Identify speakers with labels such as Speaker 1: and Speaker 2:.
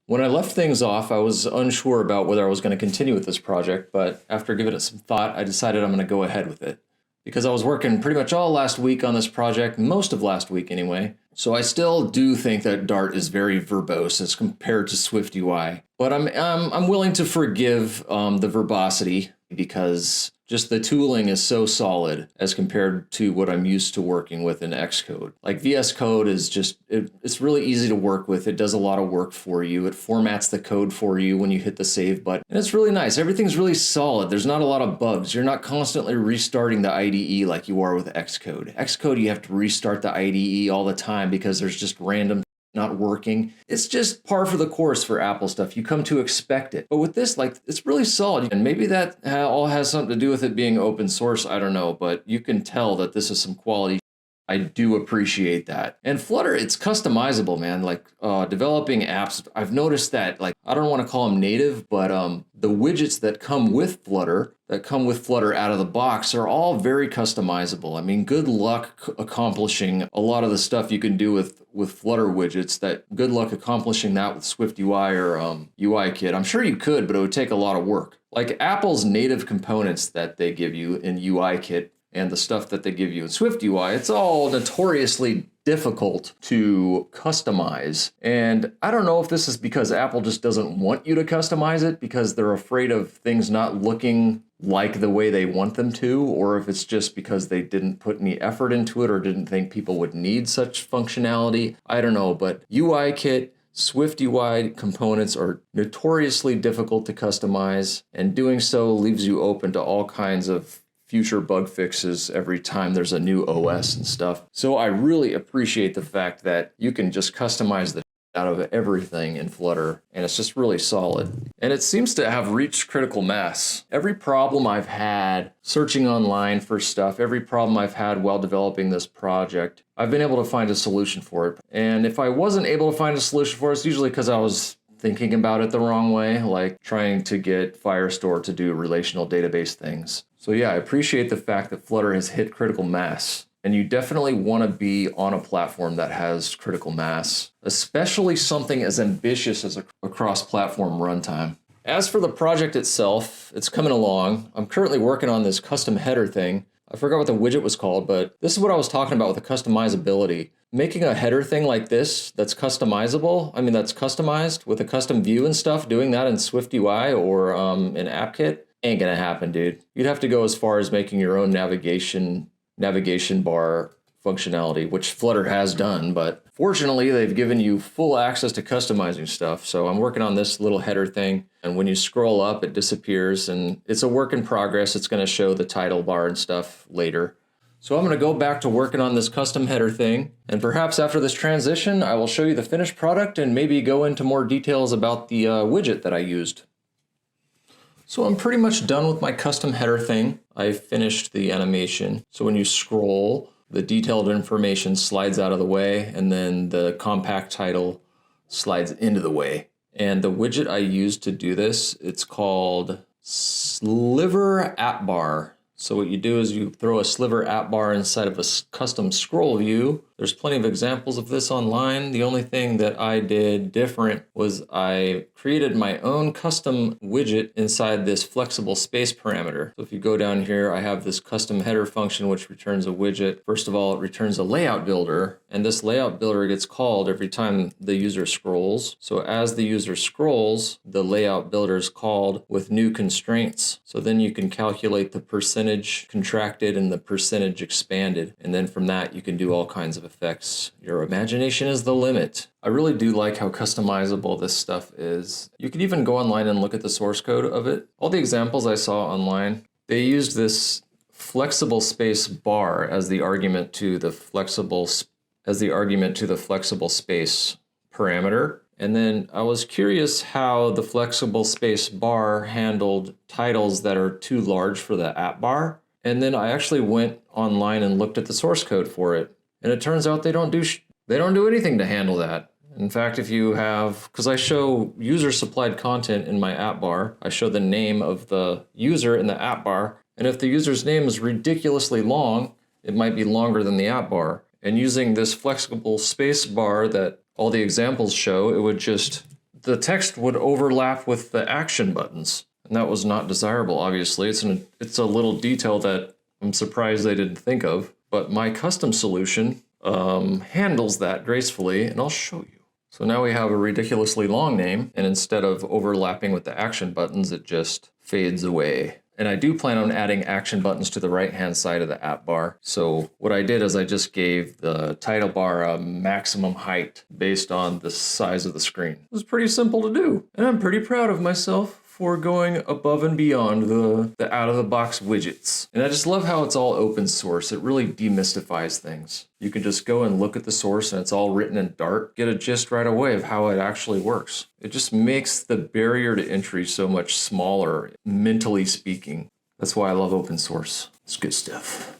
Speaker 1: When I left things off, I was unsure about whether I was going to continue with this project, but after giving it some thought, I decided I'm going to go ahead with it. Because I was working pretty much all last week on this project, most of last week anyway. So I still do think that Dart is very verbose as compared to SwiftUI. But I'm willing to forgive the verbosity because just the tooling is so solid as compared to what I'm used to working with in Xcode. Like VS Code is just, it's really easy to work with. It does a lot of work for you. It formats the code for you when you hit the save button. And it's really nice. Everything's really solid. There's not a lot of bugs. You're not constantly restarting the IDE like you are with Xcode. Xcode, you have to restart the IDE all the time because there's just random not working. It's just par for the course for Apple stuff. You come to expect it. But with this, like, it's really solid. And maybe that all has something to do with it being open source. I don't know, but you can tell that this is some quality. I do appreciate that. And Flutter, it's customizable, man. Like developing apps, I've noticed that, like, I don't want to call them native, but the widgets that come with Flutter, out of the box are all very customizable. I mean, good luck accomplishing a lot of the stuff you can do with Flutter widgets. Good luck accomplishing that with SwiftUI or UIKit. I'm sure you could, but it would take a lot of work. Like Apple's native components that they give you in UIKit and the stuff that they give you in SwiftUI, it's all notoriously difficult to customize. And I don't know if this is because Apple just doesn't want you to customize it because they're afraid of things not looking like the way they want them to, or if it's just because they didn't put any effort into it or didn't think people would need such functionality. I don't know, but UIKit, SwiftUI components are notoriously difficult to customize, and doing so leaves you open to all kinds of future bug fixes every time there's a new OS and stuff. So I really appreciate the fact that you can just customize the out of everything in Flutter, and it's just really solid. And it seems to have reached critical mass. Every problem I've had searching online for stuff, every problem I've had while developing this project, I've been able to find a solution for it. And if I wasn't able to find a solution for it, it's usually because I was thinking about it the wrong way, like trying to get Firestore to do relational database things. So yeah, I appreciate the fact that Flutter has hit critical mass. And you definitely want to be on a platform that has critical mass, especially something as ambitious as a cross-platform runtime. As for the project itself, it's coming along. I'm currently working on this custom header thing. I forgot what the widget was called, but this is what I was talking about with the customizability. Making a header thing like this that's customizable, that's customized with a custom view and stuff, doing that in SwiftUI or in AppKit, ain't gonna happen, dude. You'd have to go as far as making your own navigation bar functionality, which Flutter has done, but fortunately they've given you full access to customizing stuff. So I'm working on this little header thing, and when you scroll up it disappears, and it's a work in progress. It's going to show the title bar and stuff later. So I'm going to go back to working on this custom header thing, and perhaps after this transition I will show you the finished product and maybe go into more details about the widget that I used. So I'm pretty much done with my custom header thing. I finished the animation. So when you scroll, the detailed information slides out of the way, and then the compact title slides into the way. And the widget I used to do this, it's called SliverAppBar. So what you do is you throw a SliverAppBar inside of a custom scroll view. There's plenty of examples of this online. The only thing that I did different was I created my own custom widget inside this flexible space parameter. So if you go down here, I have this custom header function which returns a widget. First of all, it returns a layout builder, and this layout builder gets called every time the user scrolls. So as the user scrolls, the layout builder is called with new constraints. So then you can calculate the percentage contracted and the percentage expanded. And then from that, you can do all kinds of effects. Your imagination is the limit. I really do like how customizable this stuff is. You could even go online and look at the source code of it. All the examples I saw online, they used this flexible space bar as the argument to the flexible space parameter. And then I was curious how the flexible space bar handled titles that are too large for the app bar. And then I actually went online and looked at the source code for it. And it turns out they don't do anything to handle that. In fact, if you have, because I show user supplied content in my app bar, I show the name of the user in the app bar. And if the user's name is ridiculously long, it might be longer than the app bar. And using this flexible space bar that all the examples show, it would just, the text would overlap with the action buttons. And that was not desirable, obviously. It's a little detail that I'm surprised they didn't think of. But my custom solution handles that gracefully, and I'll show you. So now we have a ridiculously long name, and instead of overlapping with the action buttons, it just fades away. And I do plan on adding action buttons to the right-hand side of the app bar. So what I did is I just gave the title bar a maximum height based on the size of the screen. It was pretty simple to do, and I'm pretty proud of myself for going above and beyond the out-of-the-box widgets. And I just love how it's all open source. It really demystifies things. You can just go and look at the source and it's all written in Dart, get a gist right away of how it actually works. It just makes the barrier to entry so much smaller, mentally speaking. That's why I love open source. It's good stuff.